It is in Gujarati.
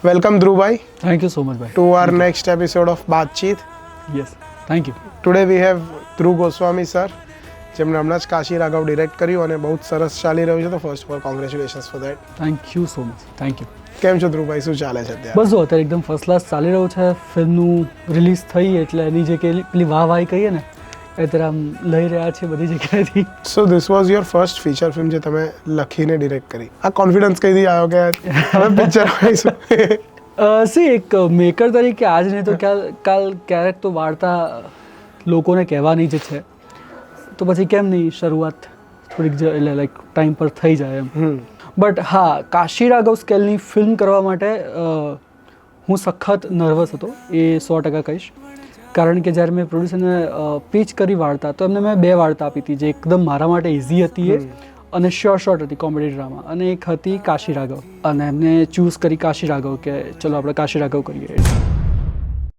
Welcome Dhruvbhai Thank you so much, bhai. to our next episode of Baatcheet. Yes, thank you. Today we have Dhruv Goswami sir, જેમણે હમણાં જ કાશી રાઘવ ડિરેક્ટ કર્યું અને બહુ જ સરસ ચાલી રહ્યું છે. તો first of all congratulations for that. Thank you so much. Thank you. કેમ છો ધ્રુવભાઈ, શું ચાલે છે અત્યારે? બસ જો અત્યારે એકદમ ફર્સ્ટ ક્લાસ ચાલી રહ્યું છે. ફિલ્મનું રિલીઝ થઈ એટલે એની જે કે પેલી વાહવાહી કહીએ ને અત્યારે આમ લઈ રહ્યા છે બધી જગ્યાએથી. So this was your first feature film જે તમે લખીને ડિરેક્ટ કરી. આ કોન્ફિડન્સ કઈથી આવ્યો કે હવે પિક્ચર આવીશું? સી એક મેકર તરીકે આજ નહીં તો કાલ ક્યારેક તો વાર્તા લોકોને કહેવાની જ છે, તો પછી કેમ નહીં શરૂઆત થોડીક એટલે લાઈક ટાઈમ પર થઈ જાય એમ. બટ હા, કાશી રાઘવ સ્કેલની ફિલ્મ કરવા માટે હું સખત નર્વસ હતો, એ 100% કહીશ. કારણ કે જ્યારે મેં પ્રોડ્યુસરને પીચ કરી વાર્તા તો એમને મેં 2 વાર્તા આપી હતી જે એકદમ મારા માટે ઇઝી હતી અને શોર્ટ હતી, કોમેડી ડ્રામા, અને એક હતી કાશી રાઘવ, અને એમને ચૂઝ કરી કાશી રાઘવ કે ચલો આપણે કાશી રાઘવ કરીએ.